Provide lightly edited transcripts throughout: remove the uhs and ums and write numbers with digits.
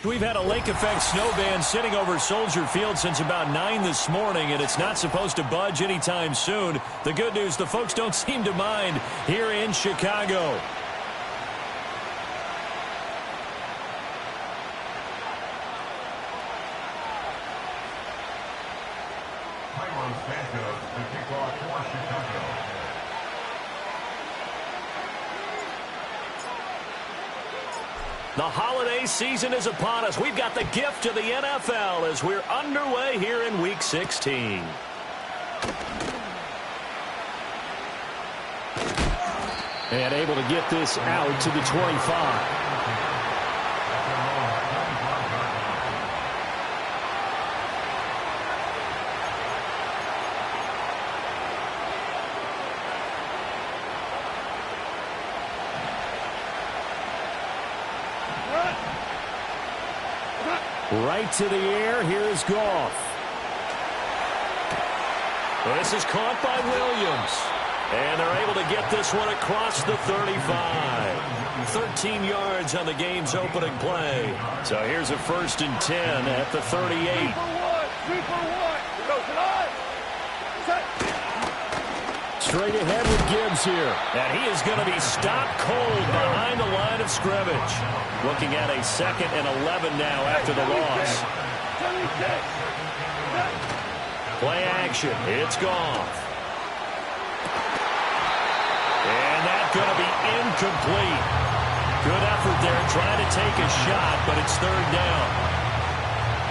We've had a lake effect snow band sitting over Soldier Field since about 9 this morning, and it's not supposed to budge anytime soon. The good news, the folks don't seem to mind here in Chicago. The holiday season is upon us. We've got the gift of the NFL as we're underway here in Week 16. And able to get this out to the 25. Right to the air. Here's Goff. This is caught by Williams. And they're able to get this one across the 35. 13 yards on the game's opening play. So here's a 1st and 10 at the 38. Straight ahead with Gibbs here. And he is going to be stopped cold behind the line of scrimmage. Looking at a 2nd and 11 now after the loss. Play action. It's Goff. And that's going to be incomplete. Good effort there trying to take a shot, but it's 3rd down.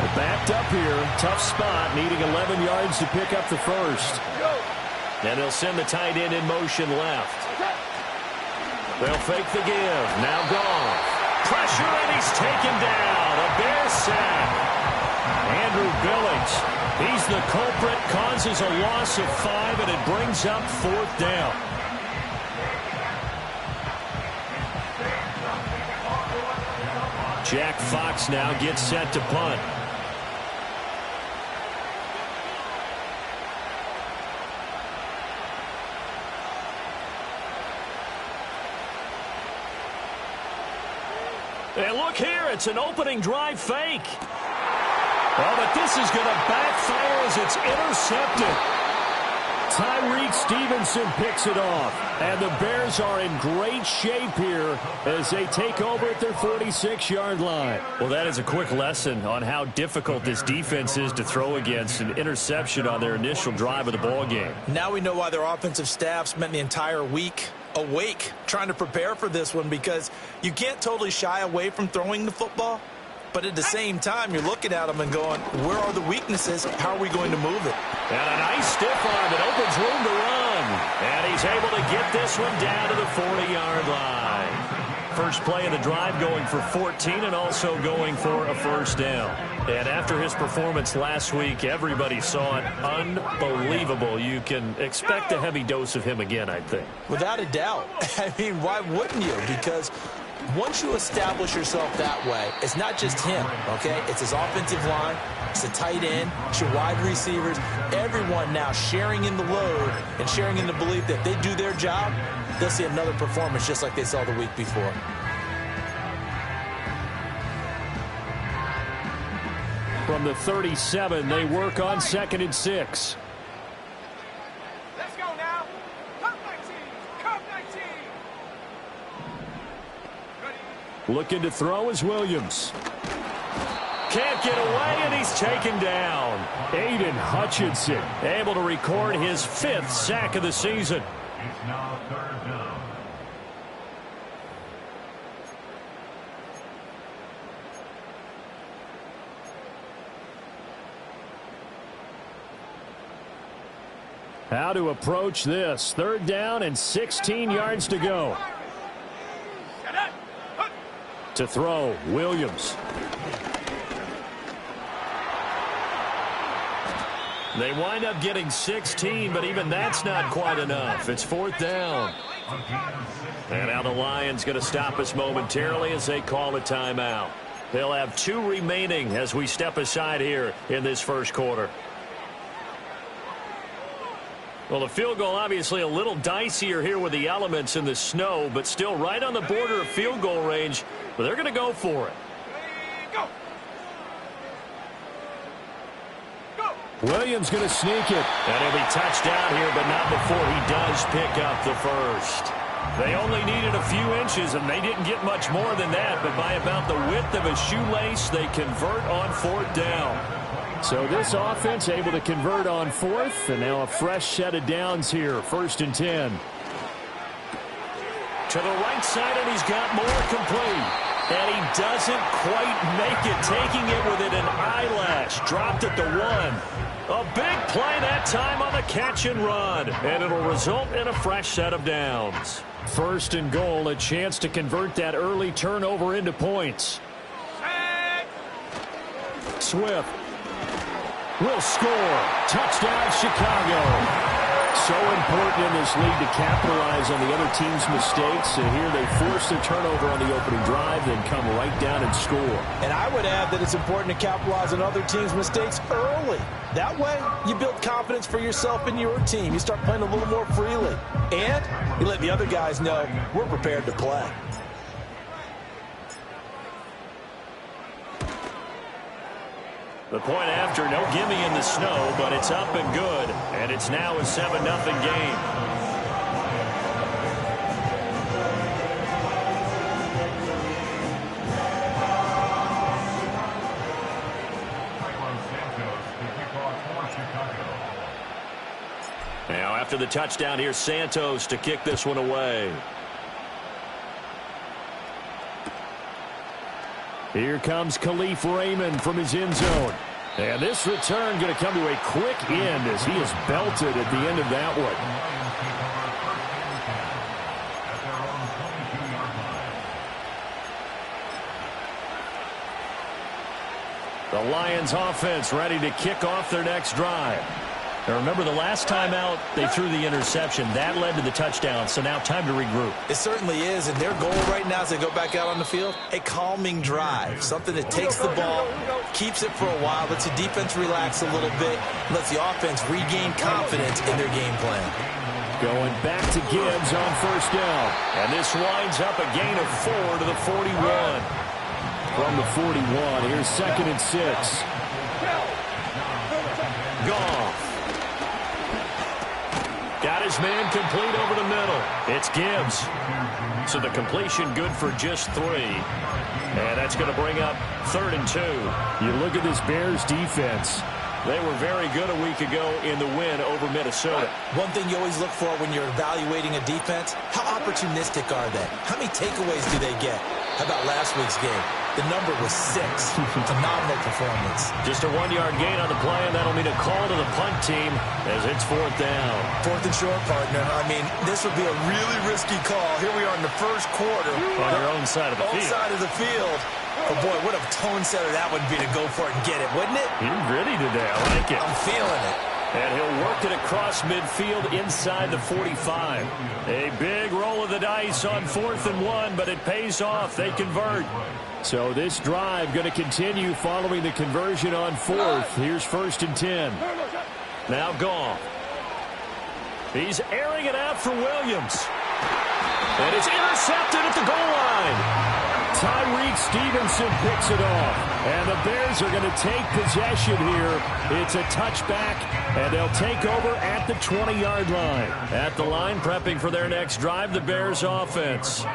They're backed up here. Tough spot, needing 11 yards to pick up the first. And they'll send the tight end in motion left. They'll fake the give. Now Goff. Pressure, and he's taken down. A Bear sack. Andrew Billings. He's the culprit. Causes a loss of 5, and it brings up 4th down. Jack Fox now gets set to punt. And look here, it's an opening drive fake. Oh, but this is going to backfire as it's intercepted. Tyreek Stevenson picks it off. And the Bears are in great shape here as they take over at their 46-yard line. Well, that is a quick lesson on how difficult this defense is to throw against. An interception on their initial drive of the ball game. Now we know why their offensive staff spent the entire week awake trying to prepare for this one, because you can't totally shy away from throwing the football, but at the same time you're looking at them and going, where are the weaknesses? How are we going to move it? And a nice stiff arm that opens room to run, and he's able to get this one down to the 40-yard line. First play of the drive going for 14 and also going for a 1st down. And after his performance last week, everybody saw it. Unbelievable. You can expect a heavy dose of him again, I think. Without a doubt. I mean, why wouldn't you? Because once you establish yourself that way, it's not just him, okay? It's his offensive line, it's the tight end, it's your wide receivers, everyone now sharing in the load and sharing in the belief that if they do their job, they'll see another performance just like they saw the week before. From the 37, they work on 2nd and 6. Let's go now. Come 19. Come 19. Ready. Looking to throw is Williams. Can't get away, and he's taken down. Aiden Hutchinson able to record his 5th sack of the season. It's now 3rd down. How to approach this. 3rd down and 16 yards to go. To throw, Williams. They wind up getting 16, but even that's not quite enough. It's 4th down. And now the Lions going to stop us momentarily as they call a timeout. They'll have 2 remaining as we step aside here in this first quarter. Well, the field goal obviously a little dicier here with the elements in the snow, but still right on the border of field goal range. But they're going to go for it. Go. Williams going to sneak it. And he'll be touched down here, but not before he does pick up the first. They only needed a few inches, and they didn't get much more than that. But by about the width of a shoelace, they convert on 4th down. So this offense able to convert on 4th, and now a fresh set of downs here. 1st and 10. To the right side, and he's got more complete. And he doesn't quite make it, taking it within an eyelash. Dropped at the 1. A big play that time on the catch and run. And it'll result in a fresh set of downs. 1st and goal, a chance to convert that early turnover into points. Swift will score. Touchdown, Chicago. So important in this league to capitalize on the other team's mistakes. And here they force the turnover on the opening drive, then come right down and score. And I would add that it's important to capitalize on other teams' mistakes early. That way, you build confidence for yourself and your team. You start playing a little more freely. And you let the other guys know we're prepared to play. The point after, no gimme in the snow, but it's up and good. And it's now a 7-0 game. Now after the touchdown, here's Santos to kick this one away. Here comes Khalif Raymond from his end zone. And this return going to come to a quick end as he is belted at the end of that one. The Lions offense ready to kick off their next drive. Now remember, the last time out, they threw the interception. That led to the touchdown, so now time to regroup. It certainly is, and their goal right now as they go back out on the field, a calming drive. Something that takes the ball, keeps it for a while, lets the defense relax a little bit, lets the offense regain confidence in their game plan. Going back to Gibbs on 1st down. And this winds up a gain of 4 to the 41. From the 41, here's 2nd and 6. Goff. Got his man complete over the middle. It's Gibbs. So the completion good for just 3. And that's going to bring up 3rd and 2. You look at this Bears defense. They were very good a week ago in the win over Minnesota. One thing you always look for when you're evaluating a defense, how opportunistic are they? How many takeaways do they get? How about last week's game? The number was 6. Phenomenal performance. Just a 1-yard gain on the play, and that'll mean a call to the punt team as it's 4th down. 4th and short, partner. I mean, this would be a really risky call. Here we are in the first quarter. On your own side of the field. Side of the field. Oh, boy, what a tone setter that would be to go for it and get it, wouldn't it? He's gritty today. I like it. I'm feeling it. And he'll work it across midfield inside the 45. A big roll of the dice on 4th and 1, but it pays off. They convert. So this drive going to continue following the conversion on 4th. Here's 1st and 10. Now Goff. He's airing it out for Williams. And it's intercepted at the goal line. Tyreek Stevenson picks it off. And the Bears are going to take possession here. It's a touchback, and they'll take over at the 20-yard line. At the line, prepping for their next drive, the Bears offense.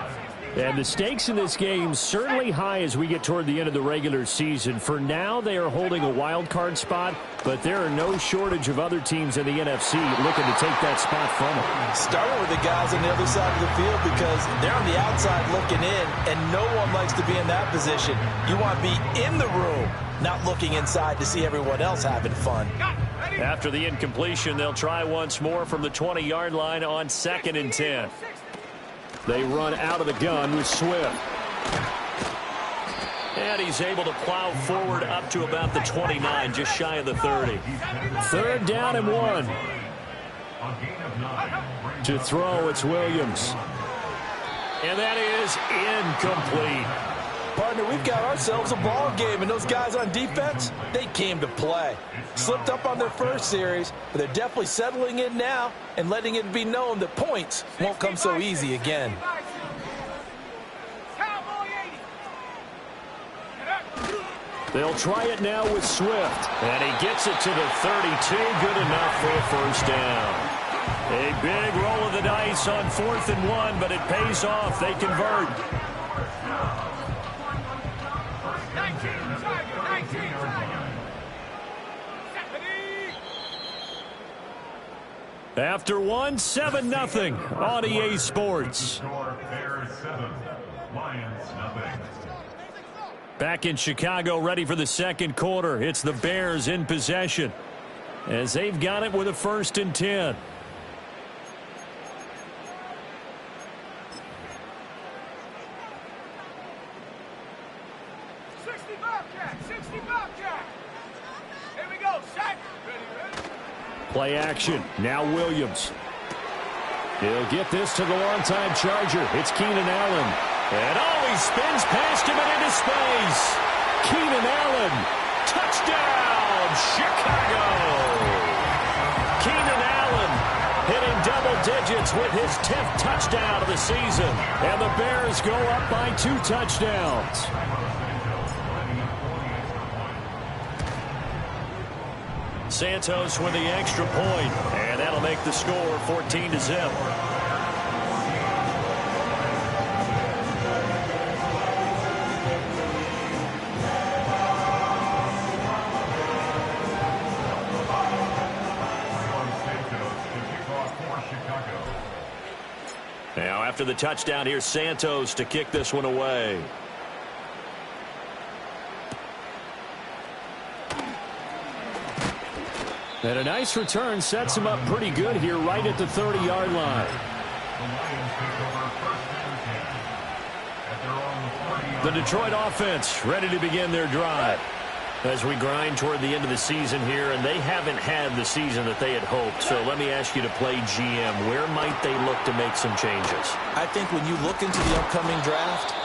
And the stakes in this game certainly high as we get toward the end of the regular season. For now, they are holding a wild card spot, but there are no shortage of other teams in the NFC looking to take that spot from them. Starting with the guys on the other side of the field because they're on the outside looking in, and no one likes to be in that position. You want to be in the room, not looking inside to see everyone else having fun. After the incompletion, they'll try once more from the 20-yard line on 2nd and 10. They run out of the gun with Swift. And he's able to plow forward up to about the 29, just shy of the 30. 3rd down and 1. To throw, it's Williams. And that is incomplete. Partner, we've got ourselves a ball game, and those guys on defense, they came to play. Slipped up on their first series, but they're definitely settling in now and letting it be known that points won't come so easy again. They'll try it now with Swift. And he gets it to the 32. Good enough for a first down. A big roll of the dice on 4th and 1, but it pays off. They convert. 19 Tiger, 19 Tiger. After 1, 7-0 on EA Sports. Score Bears 7, Lions nothing. Back in Chicago, ready for the second quarter. It's the Bears in possession as they've got it with a 1st and 10. Play action. Now Williams. He'll get this to the longtime Charger. It's Keenan Allen. And he spins past him and into space. Keenan Allen. Touchdown, Chicago. Keenan Allen hitting double digits with his 10th touchdown of the season. And the Bears go up by 2 touchdowns. Santos with the extra point, and that'll make the score 14-0. Now after the touchdown, here's Santos to kick this one away. And a nice return sets him up pretty good here right at the 30-yard line. The Detroit offense ready to begin their drive as we grind toward the end of the season here, and they haven't had the season that they had hoped. So let me ask you to play GM. Where might they look to make some changes? I think when you look into the upcoming draft,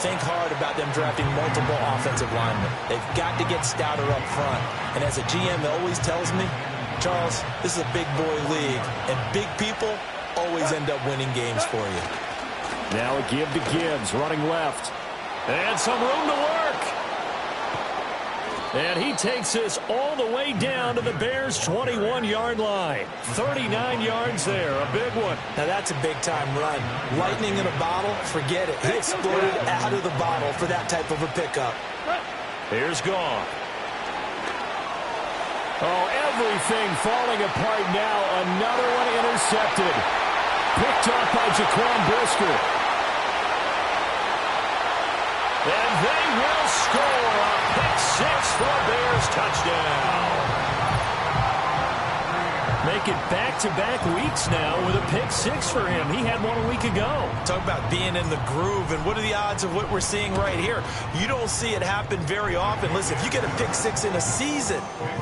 think hard about them drafting multiple offensive linemen. They've got to get stouter up front. And as a GM always tells me, Charles, this is a big boy league, and big people always end up winning games for you. Now a give to Gibbs, running left. And some room to work. And he takes this all the way down to the Bears' 21-yard line. 39 yards there, a big one. Now that's a big-time run. Lightning in a bottle, forget it. He exploded out of the bottle for that type of a pickup. Here's Goff. Oh, everything falling apart now. Another one intercepted. Picked up by Jaquan Brisker. And they will score a pick six for a Bears touchdown. Make it back-to-back weeks now with a pick six for him. He had one a week ago. Talk about being in the groove, and what are the odds of what we're seeing right here? You don't see it happen very often. Listen, if you get a pick six in a season,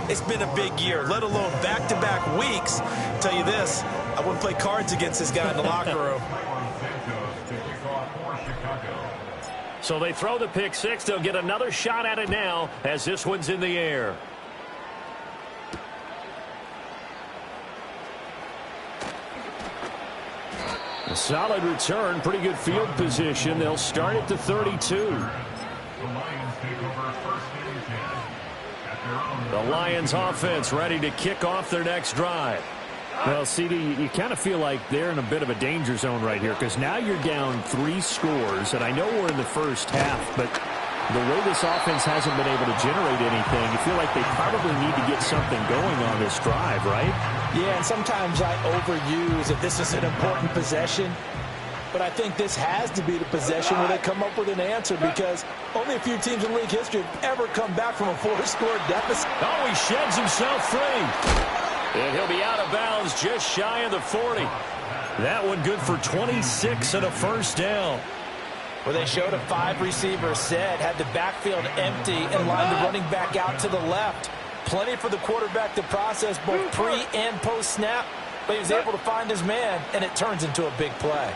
it's been a big year, let alone back-to-back weeks. I'll tell you this, I wouldn't play cards against this guy in the locker room. So they throw the pick six. They'll get another shot at it now as this one's in the air. A solid return, pretty good field position. They'll start at the 32. The Lions offense ready to kick off their next drive. Well, CD, you kind of feel like they're in a bit of a danger zone right here because now you're down 3 scores, and I know we're in the first half, but the way this offense hasn't been able to generate anything, you feel like they probably need to get something going on this drive, right? Yeah, and sometimes I overuse if this is an important possession, but I think this has to be the possession where they come up with an answer because only a few teams in league history have ever come back from a 4-score deficit. Oh, he sheds himself free. And he'll be out of bounds just shy of the 40. That one good for 26 and a first down. Well, they showed a 5-receiver set, had the backfield empty, and lined the running back out to the left. Plenty for the quarterback to process both pre- and post-snap, but he was able to find his man, and it turns into a big play.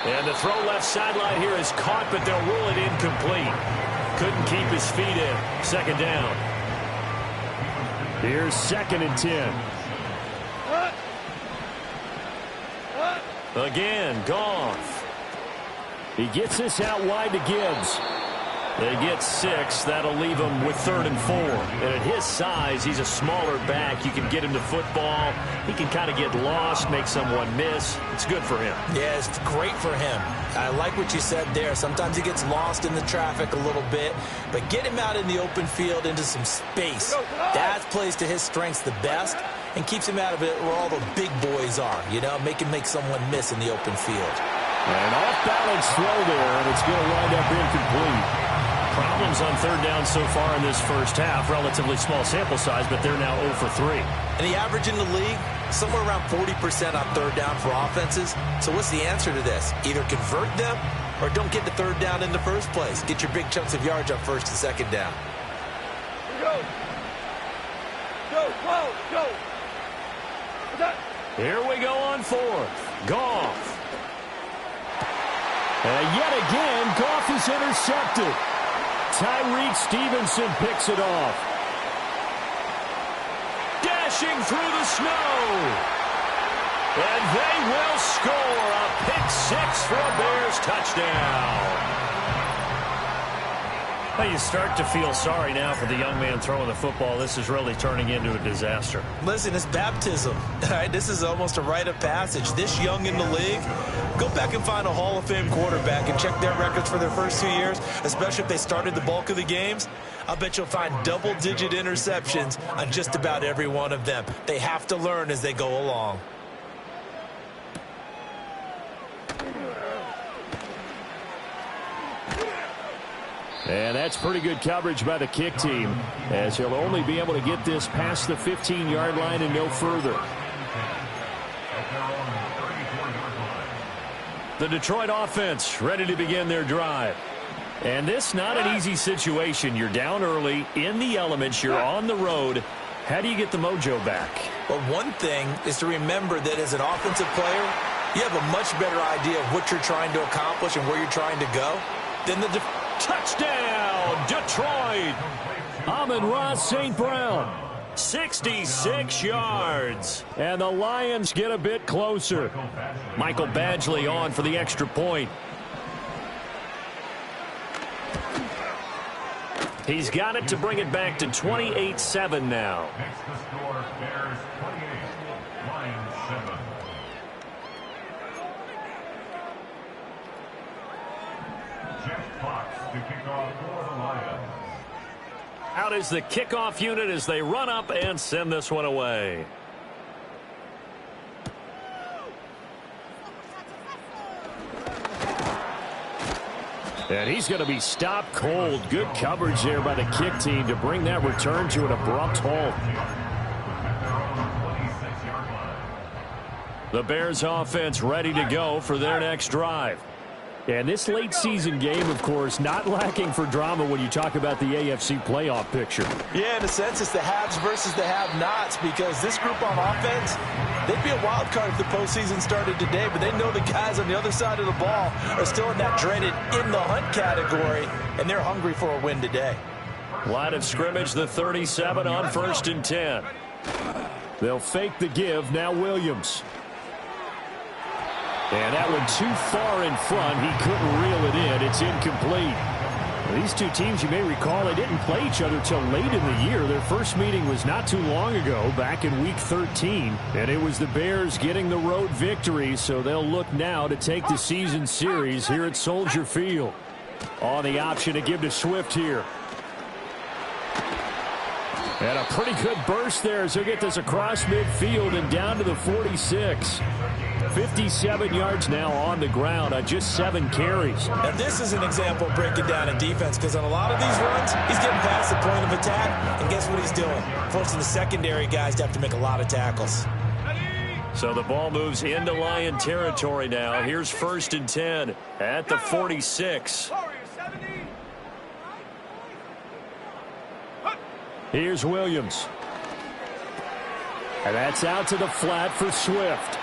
And the throw left sideline here is caught, but they'll rule it incomplete. Couldn't keep his feet in. Second down. Here's 2nd and 10. Again, Goff. He gets this out wide to Gibbs. They get 6. That'll leave him with 3rd and 4. And at his size, he's a smaller back. You can get him to football. He can kind of get lost, make someone miss. It's good for him. Yeah, it's great for him. I like what you said there. Sometimes he gets lost in the traffic a little bit, but get him out in the open field into some space. That plays to his strengths the best and keeps him out of it where all the big boys are, you know, make him make someone miss in the open field. An off-balance throw there, and it's going to wind up incomplete. Problems on 3rd down so far in this first half. Relatively small sample size, but they're now 0 for 3. And the average in the league, somewhere around 40% on 3rd down for offenses. So what's the answer to this? Either convert them or don't get the 3rd down in the first place. Get your big chunks of yards up 1st and 2nd down. Go. Go, go. Here we go on 4th. Goff. And yet again, Goff is intercepted. Tyreek Stevenson picks it off. Dashing through the snow. And they will score a pick 6 for a Bears touchdown. Well, you start to feel sorry now for the young man throwing the football. This is really turning into a disaster. Listen, it's baptism. All right, this is almost a rite of passage. This young in the league, go back and find a Hall of Fame quarterback and check their records for their first 2 years, especially if they started the bulk of the games. I bet you'll find double-digit interceptions on just about every one of them. They have to learn as they go along. And that's pretty good coverage by the kick team, as he'll only be able to get this past the 15-yard line and no further. The Detroit offense ready to begin their drive. And this not an easy situation. You're down early, in the elements, you're on the road. How do you get the mojo back? Well, one thing is to remember that as an offensive player, you have a much better idea of what you're trying to accomplish and where you're trying to go than the touchdown, Detroit! Amon-Ra St. Brown, 66 yards. And the Lions get a bit closer. Michael Badgley on for the extra point. He's got it to bring it back to 28-7 now. Next to score, Bears 28, Lions 7. Jeff Fox to kick off for the Lions. Out is the kickoff unit as they run up and send this one away. And he's going to be stopped cold. Good coverage there by the kick team to bring that return to an abrupt halt. The Bears offense ready to go for their next drive. And this late season game, of course, not lacking for drama when you talk about the AFC playoff picture. Yeah, in a sense, it's the haves versus the have-nots, because this group on offense, they'd be a wild card if the postseason started today, but they know the guys on the other side of the ball are still in that dreaded in-the-hunt category, and they're hungry for a win today. Line of scrimmage, the 37 on 1st and 10. They'll fake the give. Now Williams. And that one too far in front. He couldn't reel it in. It's incomplete. These two teams, you may recall, they didn't play each other till late in the year. Their first meeting was not too long ago, back in Week 13. And it was the Bears getting the road victory, so they'll look now to take the season series here at Soldier Field. On the option to give to Swift here. And a pretty good burst there as he'll get this across midfield and down to the 46. 57 yards now on the ground on just 7 carries. Now this is an example of breaking down a defense, because on a lot of these runs, he's getting past the point of attack, and guess what he's doing? Forcing the secondary guys to have to make a lot of tackles. So the ball moves into Lion territory now. Here's 1st and 10 at the 46. Here's Williams. And that's out to the flat for Swift.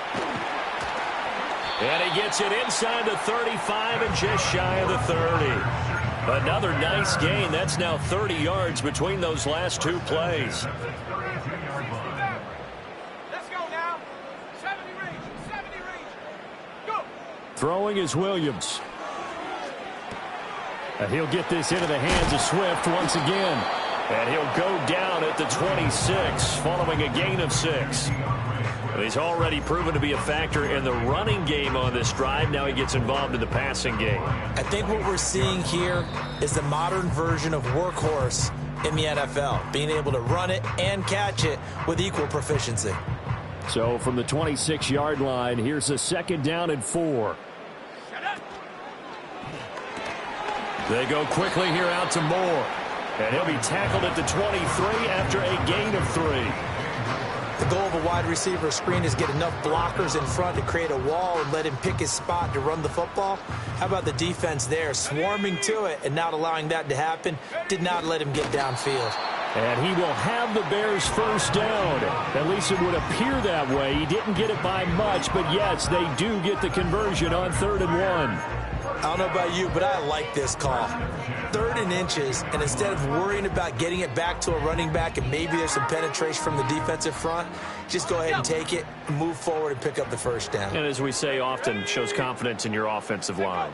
And he gets it inside the 35 and just shy of the 30. Another nice gain. That's now 30 yards between those last 2 plays. Let's go now. 70 range. 70 range. Go. Throwing is Williams. And he'll get this into the hands of Swift once again. And he'll go down at the 26 following a gain of 6. And he's already proven to be a factor in the running game on this drive. Now he gets involved in the passing game. I think what we're seeing here is the modern version of workhorse in the NFL, being able to run it and catch it with equal proficiency. So from the 26-yard line, here's a 2nd down and 4. They go quickly here out to Moore. And he'll be tackled at the 23 after a gain of 3. The goal of a wide receiver screen is get enough blockers in front to create a wall and let him pick his spot to run the football. How about the defense there, swarming to it and not allowing that to happen? Did not let him get downfield. And he will have the Bears 1st down. At least it would appear that way. He didn't get it by much, but yes, they do get the conversion on 3rd and 1. I don't know about you, but I like this call. 3rd and inches, and instead of worrying about getting it back to a running back and maybe there's some penetration from the defensive front, just go ahead and take it, move forward, and pick up the 1st down. And as we say often, shows confidence in your offensive line.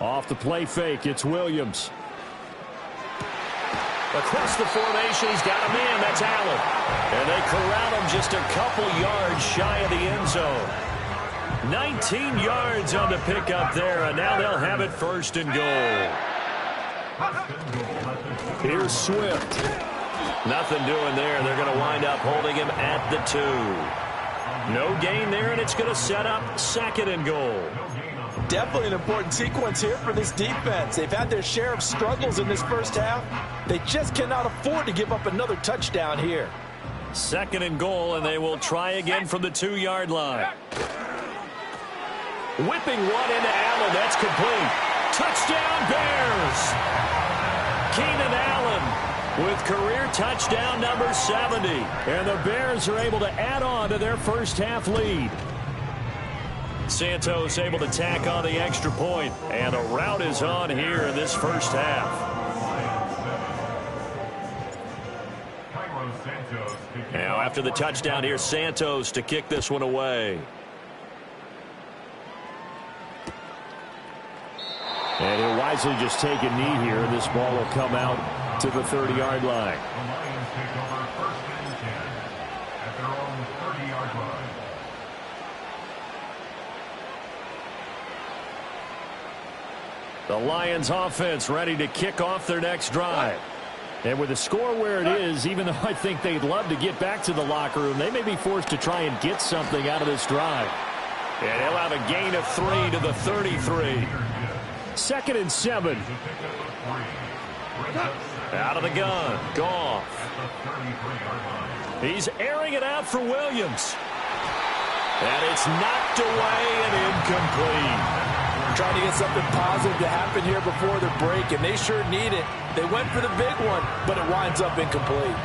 Off the play fake, it's Williams. Across the formation, he's got a man. That's Allen. And they corral him just a couple yards shy of the end zone. 19 yards on the pickup there, and now they'll have it 1st and goal. Here's Swift. Nothing doing there. They're going to wind up holding him at the 2. No gain there, and it's going to set up 2nd and goal. Definitely an important sequence here for this defense. They've had their share of struggles in this 1st half. They just cannot afford to give up another touchdown here. 2nd and goal, and they will try again from the 2-yard line. Whipping one into Allen. That's complete. Touchdown, Bears. Keenan Allen with career touchdown number 70. And the Bears are able to add on to their 1st half lead. Santos able to tack on the extra point. And the rout is on here in this 1st half. Now after the touchdown, here's Santos to kick this one away. And he'll wisely just take a knee here, and this ball will come out to the 30-yard line. The Lions take over 1st and 10 at their own 30-yard line. The Lions offense ready to kick off their next drive. And with the score where it is, even though I think they'd love to get back to the locker room, they may be forced to try and get something out of this drive. And he'll have a gain of 3 to the 33. 2nd and 7. Out of the gun. Goff. He's airing it out for Williams. And it's knocked away and incomplete. Trying to get something positive to happen here before the break, and they sure need it. They went for the big one, but it winds up incomplete.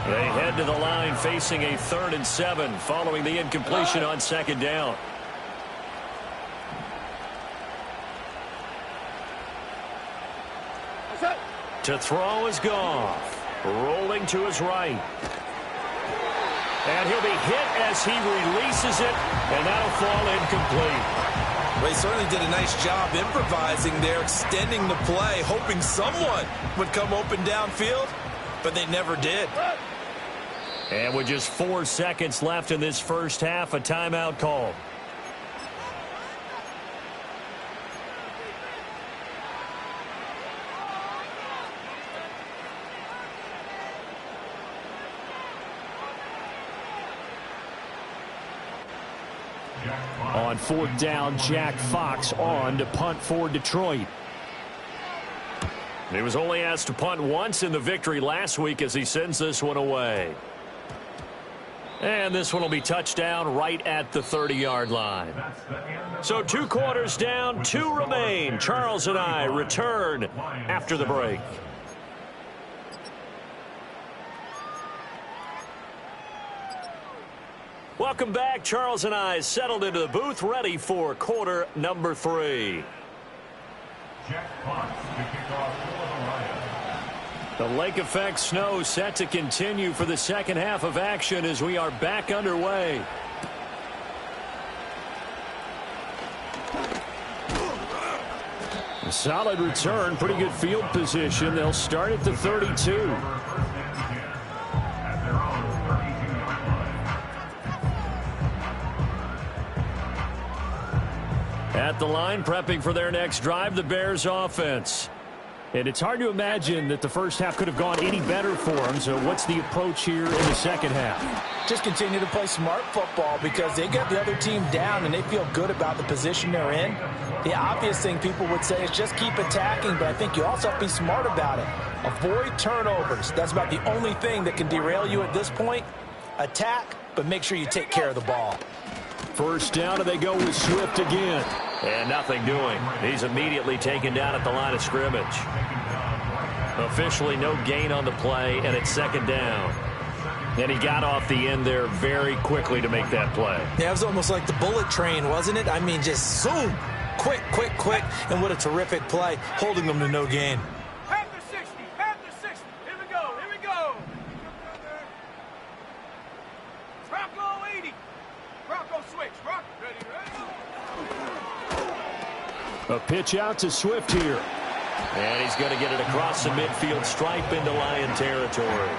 They head to the line facing a 3rd and 7 following the incompletion on 2nd down. To throw is Goff. Rolling to his right. And he'll be hit as he releases it, and that'll fall incomplete. Well, he certainly did a nice job improvising there, extending the play, hoping someone would come open downfield, but they never did. And with just 4 seconds left in this 1st half, a timeout called. On 4th down, Jack Fox on to punt for Detroit. He was only asked to punt once in the victory last week as he sends this one away. And this one will be touchdown right at the 30-yard line. So 2 quarters down, 2 remain. Charles and I return after the break. Welcome back. Charles and I settled into the booth, ready for quarter number 3. Jack Fox to kick off for the Lions. The lake effect snow set to continue for the 2nd half of action as we are back underway. Solid return, pretty good field position. They'll start at the 32. At the line, prepping for their next drive, the Bears offense. And it's hard to imagine that the first half could have gone any better for them. So what's the approach here in the second half? Just continue to play smart football because they get the other team down and they feel good about the position they're in. The obvious thing people would say is just keep attacking, but I think you also have to be smart about it. Avoid turnovers. That's about the only thing that can derail you at this point. Attack, but make sure you take care of the ball. First down, and they go with Swift again. And nothing doing. He's immediately taken down at the line of scrimmage. Officially no gain on the play, and it's second down. And he got off the end there very quickly to make that play. Yeah, it was almost like the bullet train, wasn't it? I mean, just zoom. Quick, quick, quick. And what a terrific play, holding them to no gain. Panther 60, Panther 60. Here we go, here we go. Bronco 80. Bronco switch. Rock, ready. A pitch out to Swift here. And he's going to get it across the midfield stripe into Lion territory.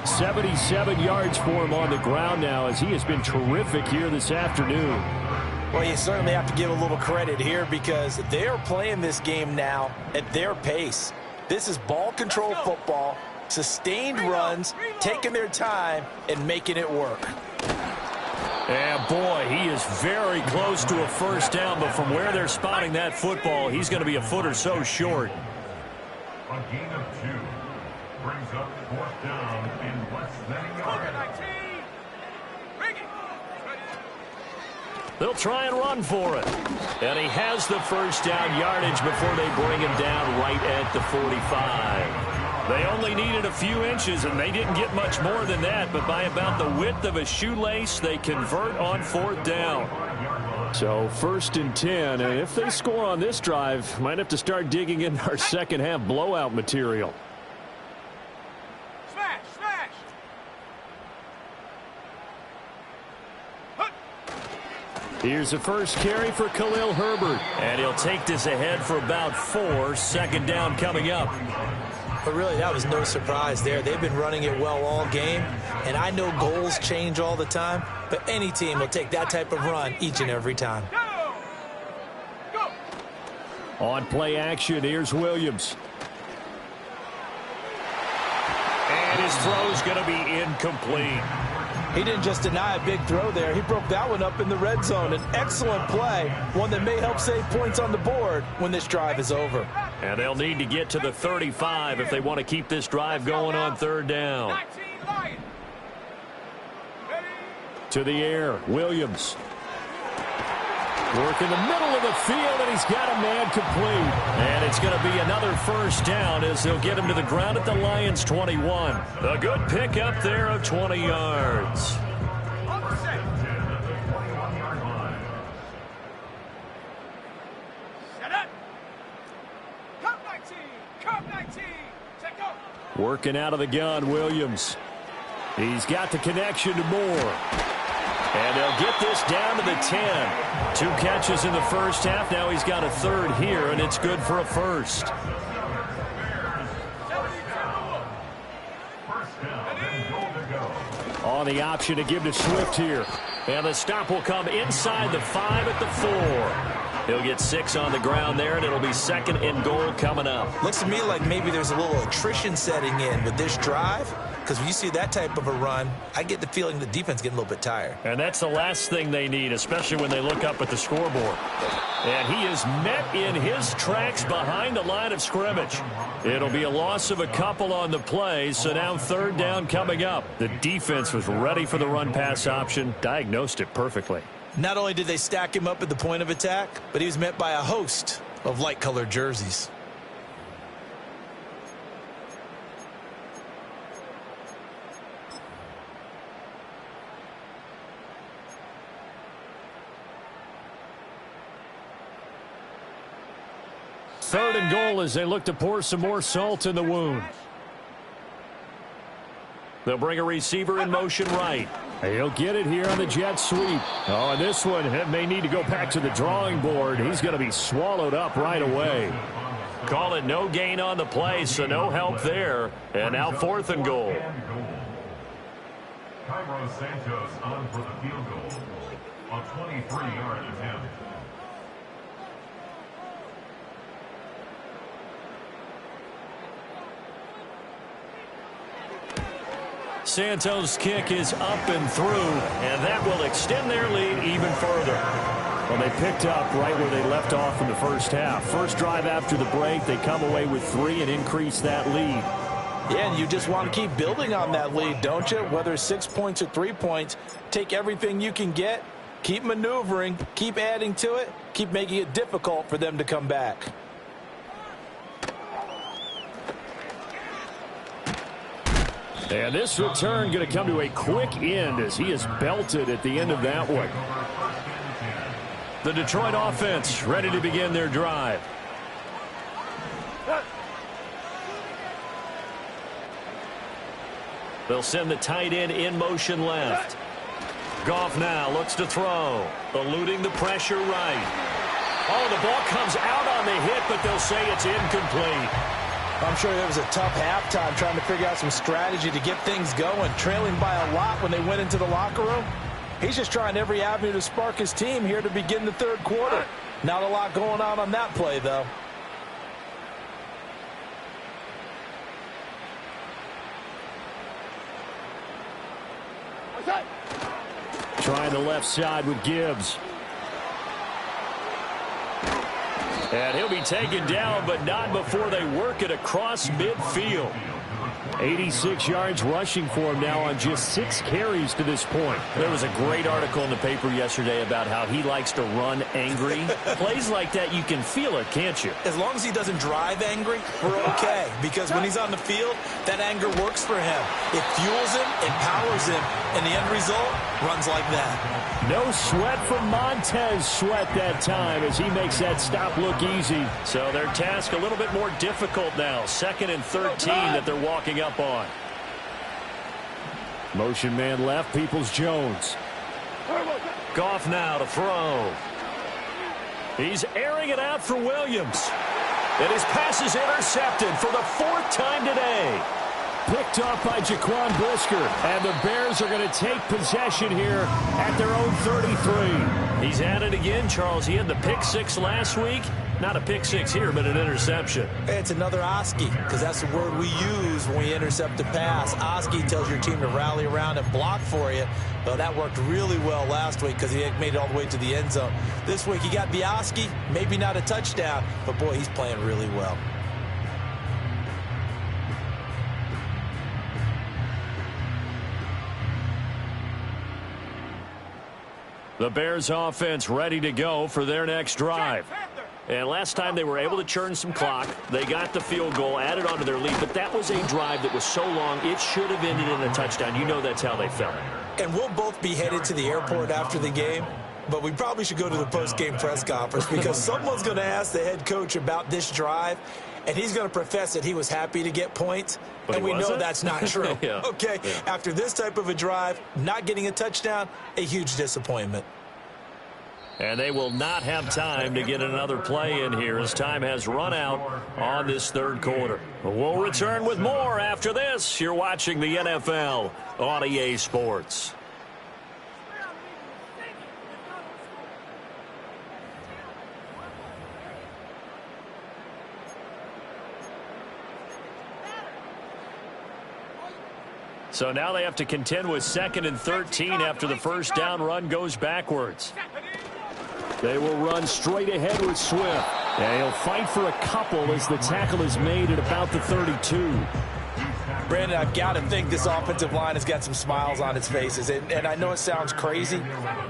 77 yards for him on the ground now as he has been terrific here this afternoon. Well, you certainly have to give a little credit here because they're playing this game now at their pace. This is ball control football, sustained runs, taking their time, and making it work. And boy, he is very close to a first down, but from where they're spotting that football, he's going to be a foot or so short. A gain of 2 brings up fourth down and less than a yard. They'll try and run for it. And he has the first down yardage before they bring him down right at the 45. They only needed a few inches, and they didn't get much more than that, but by about the width of a shoelace, they convert on fourth down. So first and 10, and if they score on this drive, might have to start digging in our second half blowout material. Smash, smash. Here's the first carry for Khalil Herbert, and he'll take this ahead for about 4, second down coming up. But really, that was no surprise there. They've been running it well all game, and I know goals change all the time, but any team will take that type of run each and every time. Go. On play action, here's Williams. And his throw's going to be incomplete. He didn't just deny a big throw there. He broke that one up in the red zone. An excellent play, one that may help save points on the board when this drive is over. And they'll need to get to the 35 if they want to keep this drive going on third down. 19 Lions. Ready. To the air, Williams. Work in the middle of the field, and he's got a man complete. And it's going to be another first down as they'll get him to the ground at the Lions' 21. A good pick up there of 20 yards. On the set. Set up. Cup 19. Cup 19. Set go. Working out of the gun, Williams. He's got the connection to Moore. And they'll get this down to the 10. 2 catches in the first half. Now he's got a third here, and it's good for a first. On the option to give to Swift here. And the stop will come inside the 5 at the 4. He'll get 6 on the ground there, and it'll be second and goal coming up. Looks to me like maybe there's a little attrition setting in with this drive. Because when you see that type of a run, I get the feeling the defense getting a little bit tired. And that's the last thing they need, especially when they look up at the scoreboard. And he is met in his tracks behind the line of scrimmage. It'll be a loss of a couple on the play, so now third down coming up. The defense was ready for the run-pass option, diagnosed it perfectly. Not only did they stack him up at the point of attack, but he was met by a host of light-colored jerseys. Third and goal as they look to pour some more salt in the wound. They'll bring a receiver in motion right. He'll get it here on the jet sweep. Oh, and this one may need to go back to the drawing board. He's going to be swallowed up right away. Call it no gain on the play, so no help there. And now 4th and goal. Cairo Santos on for the field goal. A 23-yard attempt. Santos' kick is up and through, and that will extend their lead even further. Well, they picked up right where they left off in the first half. First drive after the break, they come away with 3 and increase that lead. Yeah, and you just want to keep building on that lead, don't you? Whether it's 6 points or 3 points, take everything you can get, keep maneuvering, keep adding to it, keep making it difficult for them to come back. And this return going to come to a quick end as he is belted at the end of that one. The Detroit offense ready to begin their drive. They'll send the tight end in motion left. Goff now looks to throw, eluding the pressure right. Oh, the ball comes out on the hit, but they'll say it's incomplete. I'm sure there was a tough halftime trying to figure out some strategy to get things going, trailing by a lot when they went into the locker room. He's just trying every avenue to spark his team here to begin the third quarter. Not a lot going on that play, though. Trying the left side with Gibbs. And he'll be taken down, but not before they work it across midfield. 86 yards rushing for him now on just 6 carries to this point. There was a great article in the paper yesterday about how he likes to run angry. Plays like that, you can feel it, can't you? As long as he doesn't drive angry, we're okay. Because when he's on the field, that anger works for him. It fuels him, it powers him, and the end result runs like that. No sweat from Montez Sweat that time as he makes that stop look easy. So their task a little bit more difficult now. 2nd and 13 that they're walking up on. Motion man left, Peoples-Jones. Goff now to throw. He's airing it out for Williams. And his pass is intercepted for the 4th time today. Picked off by Jaquan Brisker. And the Bears are going to take possession here at their own 33. He's at it again, Charles. He had the pick 6 last week. Not a pick 6 here, but an interception. It's another Oski, because that's the word we use when we intercept a pass. Oski tells your team to rally around and block for you. Well, that worked really well last week because he made it all the way to the end zone. This week he got the Oski, maybe not a touchdown, but boy, he's playing really well. The Bears offense ready to go for their next drive. And last time they were able to churn some clock. They got the field goal, added on to their lead, but that was a drive that was so long it should have ended in a touchdown. You know that's how they felt. And we'll both be headed to the airport after the game, but we probably should go to the post-game press conference because someone's going to ask the head coach about this drive, and he's going to profess that he was happy to get points, but we know that's not true. Yeah. Okay, yeah. After this type of a drive, not getting a touchdown, a huge disappointment. And they will not have time to get another play in here as time has run out on this third quarter. We'll return with more after this. You're watching the NFL on EA Sports. So now they have to contend with 2nd and 13 after the first down run goes backwards. They will run straight ahead with Swift. And he'll fight for a couple as the tackle is made at about the 32. Brandon, I've got to think this offensive line has got some smiles on its faces. And I know it sounds crazy,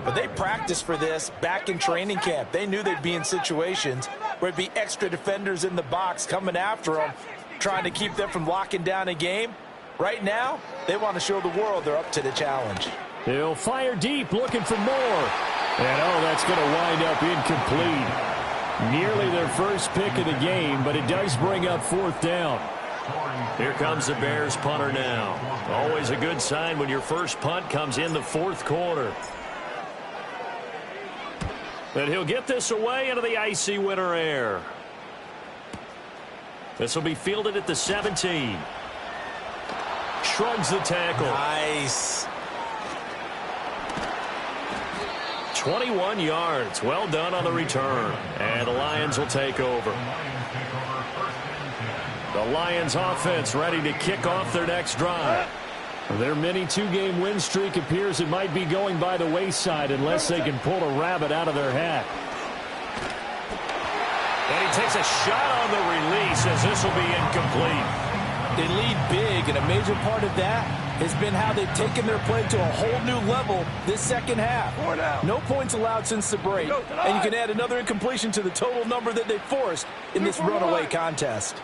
but they practiced for this back in training camp. They knew they'd be in situations where it'd be extra defenders in the box coming after them, trying to keep them from locking down a game. Right now, they want to show the world they're up to the challenge. He'll fire deep, looking for more. And, oh, that's going to wind up incomplete. Nearly their first pick of the game, but it does bring up 4th down. Here comes the Bears punter now. Always a good sign when your first punt comes in the 4th quarter. And he'll get this away into the icy winter air. This will be fielded at the 17. Shrugs the tackle. Nice. 21 yards. Well done on the return. And the Lions will take over. The Lions offense ready to kick off their next drive. Their mini two-game win streak appears it might be going by the wayside unless they can pull a rabbit out of their hat. And he takes a shot on the release as this will be incomplete. They lead big, and a major part of that has been how they've taken their play to a whole new level this second half. No points allowed since the break, and you can add another incompletion to the total number that they forced in this runaway contest.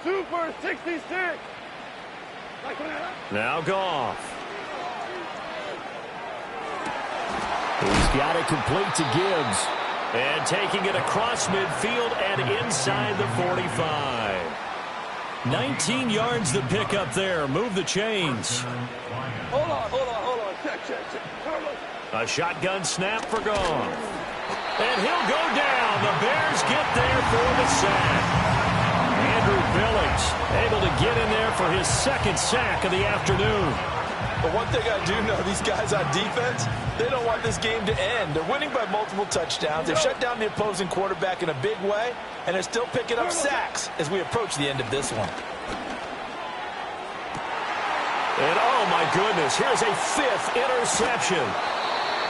Super 66. Now Goff. He's got it complete to Gibbs. And taking it across midfield and inside the 45. 19 yards the pick up there. Move the chains. Hold on. Check. A shotgun snap for Goff. And he'll go down. The Bears get there for the sack. Andrew Billings able to get in there for his second sack of the afternoon. But one thing I do know, these guys on defense, they don't want this game to end. They're winning by multiple touchdowns. They've shut down the opposing quarterback in a big way, and they're still picking up sacks as we approach the end of this one. And oh my goodness, here's a fifth interception.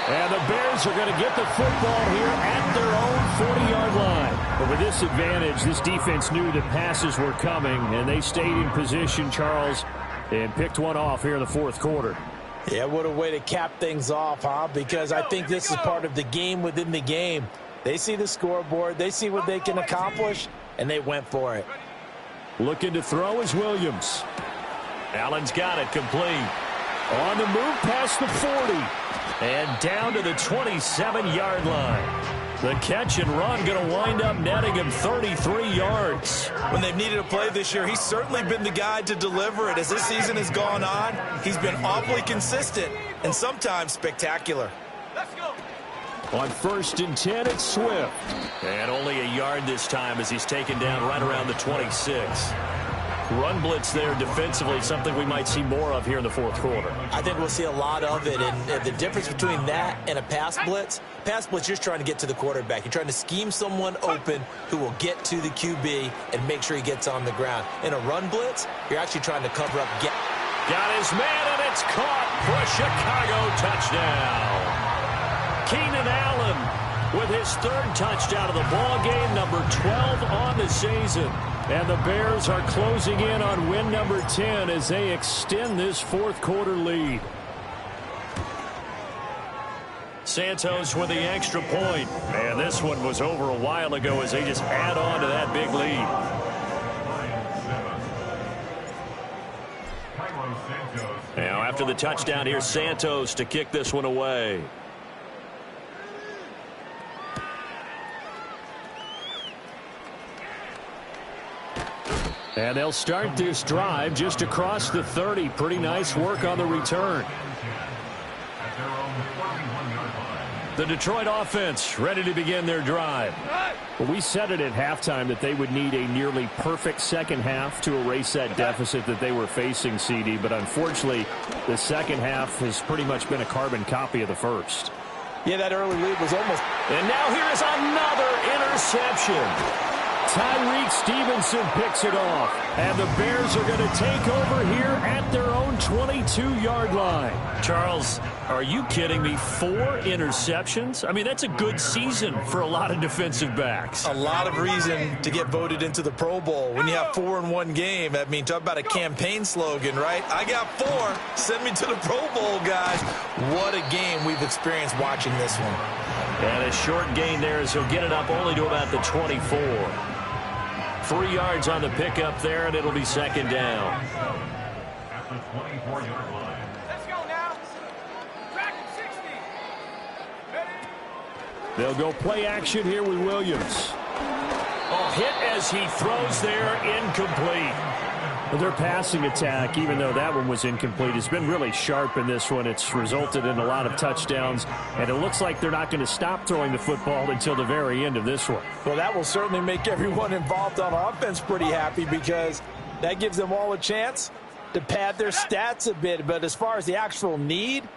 And the Bears are going to get the football here at their own 40-yard line. But with this advantage, this defense knew that passes were coming, and they stayed in position, Charles, and picked one off here in the fourth quarter. Yeah, what a way to cap things off, huh? Because I think this is part of the game within the game. They see the scoreboard, they see what they can accomplish, and they went for it. Looking to throw is Williams. Allen's got it complete. On the move past the 40. And down to the 27-yard line. The catch and run going to wind up netting him 33 yards. When they've needed a play this year, he's certainly been the guy to deliver it. As this season has gone on, he's been awfully consistent and sometimes spectacular. Let's go. On 1st and 10, it's Swift. And only a yard this time as he's taken down right around the 26. Run blitz there defensively, something we might see more of here in the fourth quarter. I think we'll see a lot of it, and the difference between that and a pass blitz, you're just trying to get to the quarterback. You're trying to scheme someone open who will get to the QB and make sure he gets on the ground. In a run blitz, you're actually trying to cover up. Got his man, and it's caught for a Chicago touchdown. Keenan Allen with his third touchdown of the ball game, number 12 on the season. And the Bears are closing in on win number 10 as they extend this fourth quarter lead. Santos with the extra point. And this one was over a while ago as they just add on to that big lead. Now after the touchdown, here's Santos to kick this one away. And they'll start this drive just across the 30. Pretty nice work on the return. The Detroit offense ready to begin their drive. Well, we said it at halftime that they would need a nearly perfect second half to erase that deficit that they were facing, CD. But unfortunately, the second half has pretty much been a carbon copy of the first. Yeah, that early lead was almost. And now here is another interception. Tyreek Stevenson picks it off. And the Bears are going to take over here at their own 22-yard line. Charles, are you kidding me? 4 interceptions? I mean, that's a good season for a lot of defensive backs. A lot of reason to get voted into the Pro Bowl. When you have 4 in one game, I mean, talk about a campaign slogan, right? I got 4. Send me to the Pro Bowl, guys. What a game we've experienced watching this one. And a short gain there as he'll get it up only to about the 24. 3 yards on the pickup there, and it'll be second down. At the 24-yard line. Let's go now. Track 60. Ready? They'll go play action here with Williams. Oh, hit as he throws there, incomplete. Their passing attack, even though that one was incomplete, has been really sharp in this one. It's resulted in a lot of touchdowns, and it looks like they're not going to stop throwing the football until the very end of this one. Well, that will certainly make everyone involved on offense pretty happy because that gives them all a chance to pad their stats a bit. But as far as the actual need,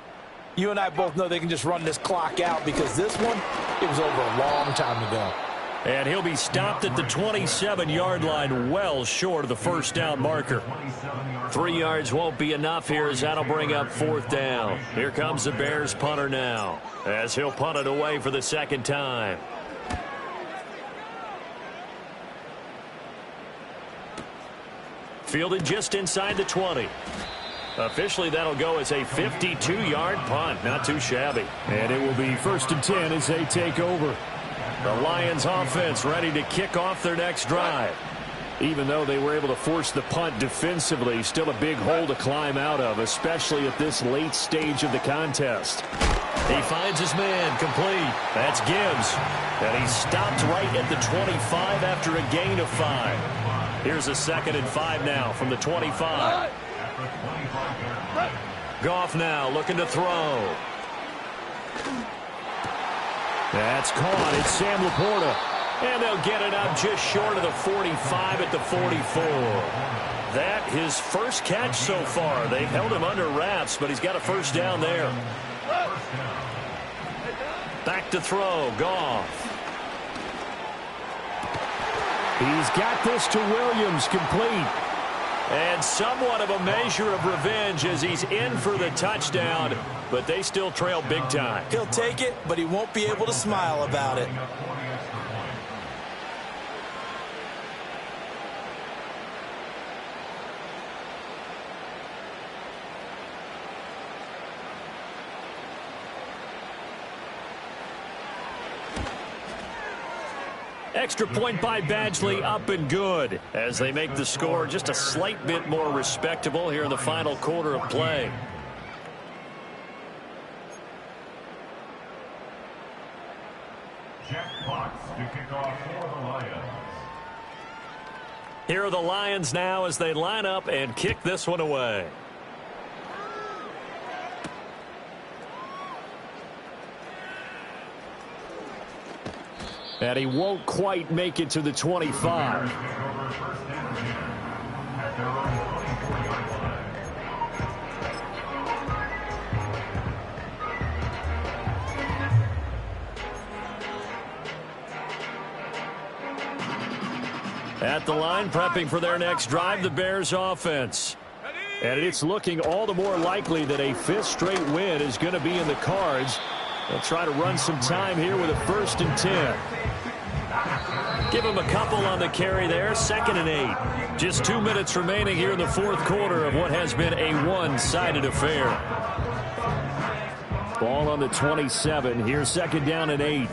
you and I both know they can just run this clock out because this one, it was over a long time ago. And he'll be stopped at the 27-yard line, well short of the first down marker. 3 yards won't be enough here as that'll bring up fourth down. Here comes the Bears punter now as he'll punt it away for the second time. Fielded just inside the 20. Officially, that'll go as a 52-yard punt. Not too shabby. And it will be 1st and 10 as they take over. The Lions offense ready to kick off their next drive. Even though they were able to force the punt defensively, still a big hole to climb out of, especially at this late stage of the contest. He finds his man complete. That's Gibbs. And he's stopped right at the 25 after a gain of 5. Here's a 2nd and 5 now from the 25. Goff now looking to throw. That's caught. It's Sam Laporta. And they'll get it up just short of the 45 at the 44. That his first catch so far. They've held him under wraps, but he's got a first down there. Back to throw. Goff. He's got this to Williams, complete. And somewhat of a measure of revenge as he's in for the touchdown, but they still trail big time. He'll take it, but he won't be able to smile about it. Extra point by Badgley, up and good as they make the score just a slight bit more respectable here in the final quarter of play. Jack Potts to kick off for the Lions. Here are the Lions now as they line up and kick this one away. And he won't quite make it to the 25. At the line, prepping for their next drive, the Bears offense. And it's looking all the more likely that a 5th straight win is going to be in the cards. They'll try to run some time here with a 1st and 10. Give him a couple on the carry there, 2nd and 8. Just 2 minutes remaining here in the 4th quarter of what has been a one-sided affair. Ball on the 27. Here's 2nd down and 8.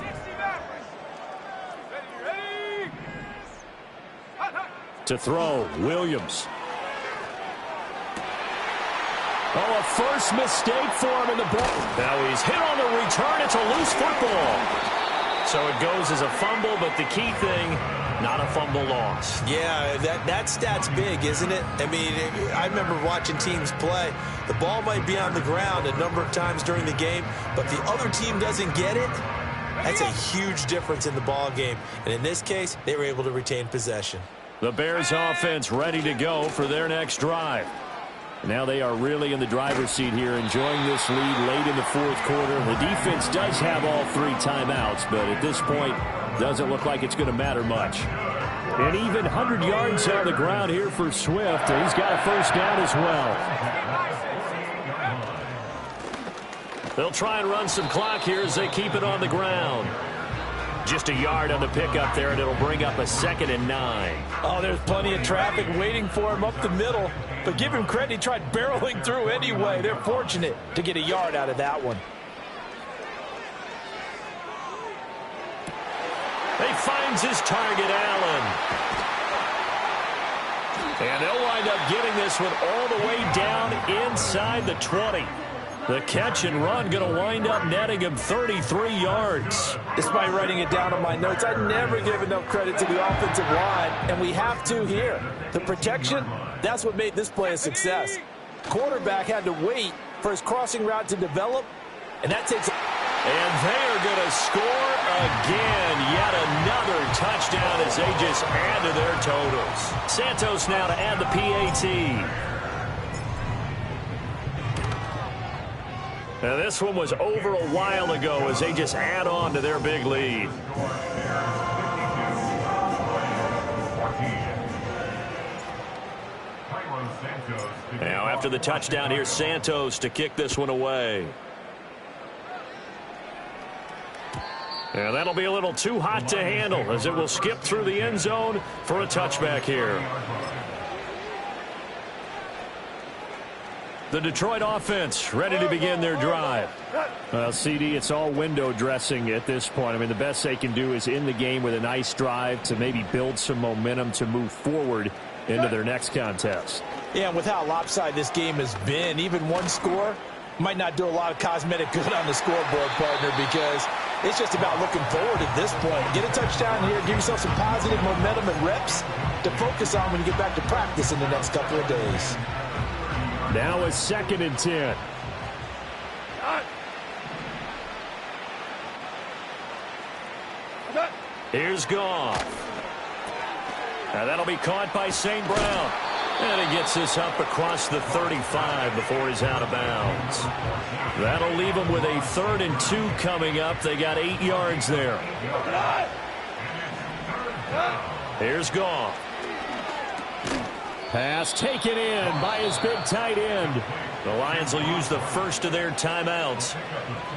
To throw, Williams. Oh, a first mistake for him in the ball. Now he's hit on the return. It's a loose football. So it goes as a fumble, but the key thing, not a fumble loss. Yeah, that stat's big, isn't it? I mean, I remember watching teams play. The ball might be on the ground a number of times during the game, but the other team doesn't get it. That's a huge difference in the ball game. And in this case, they were able to retain possession. The Bears offense ready to go for their next drive. Now they are really in the driver's seat here, enjoying this lead late in the 4th quarter. The defense does have all 3 timeouts, but at this point, doesn't look like it's going to matter much. And even 100 yards on the ground here for Swift, and he's got a first down as well. They'll try and run some clock here as they keep it on the ground. Just a yard on the pickup there, and it'll bring up a 2nd and 9. Oh, there's plenty of traffic waiting for him up the middle. But give him credit, he tried barreling through anyway. They're fortunate to get a yard out of that one. He finds his target, Allen. And they'll wind up getting this one all the way down inside the 20. The catch and run going to wind up netting him 33 yards. Despite writing it down on my notes, I never give enough credit to the offensive line, and we have to here. The protection, that's what made this play a success. Quarterback had to wait for his crossing route to develop, and that takes... And they are going to score again. Yet another touchdown as they just add to their totals. Santos now to add the PAT. Now this one was over a while ago as they just add on to their big lead. Now after the touchdown, here's Santos to kick this one away. And that'll be a little too hot to handle as it will skip through the end zone for a touchback here. The Detroit offense ready to begin their drive. Well, CD, it's all window dressing at this point. I mean, the best they can do is in the game with a nice drive to maybe build some momentum to move forward into their next contest. Yeah, and with how lopsided this game has been, even one score might not do a lot of cosmetic good on the scoreboard, partner, because it's just about looking forward at this point. Get a touchdown here, give yourself some positive momentum and reps to focus on when you get back to practice in the next couple of days. Now it's 2nd and 10. Here's Goff. Now that'll be caught by St. Brown. And he gets this up across the 35 before he's out of bounds. That'll leave him with a 3rd and 2 coming up. They got 8 yards there. Here's Goff. Pass taken in by his big tight end. The Lions will use the first of their timeouts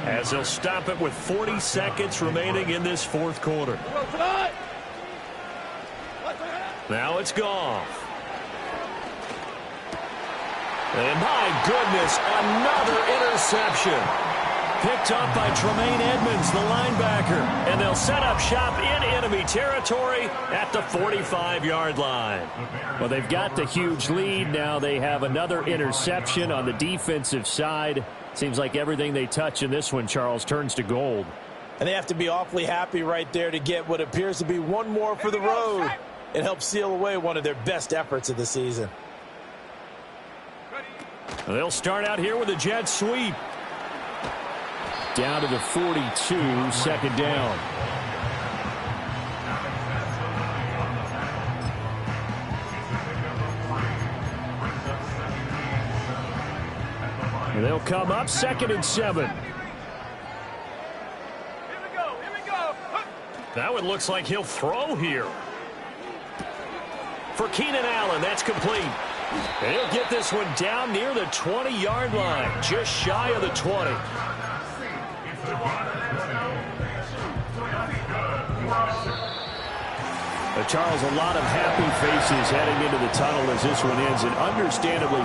as they'll stop it with 40 seconds remaining in this 4th quarter. Now it's Goff. And my goodness, another interception. Picked up by Tremaine Edmonds, the linebacker. And they'll set up shop in enemy territory at the 45-yard line. Well, they've got the huge lead. Now they have another interception on the defensive side. Seems like everything they touch in this one, Charles, turns to gold. And they have to be awfully happy right there to get what appears to be one more for the road. It helps seal away one of their best efforts of the season. They'll start out here with a jet sweep. Down to the 42, 2nd down. And they'll come up 2nd and 7. Here we go. That one looks like he'll throw here. For Keenan Allen, that's complete. And he'll get this one down near the 20-yard line, just shy of the 20. Charles, a lot of happy faces heading into the tunnel as this one ends, and understandably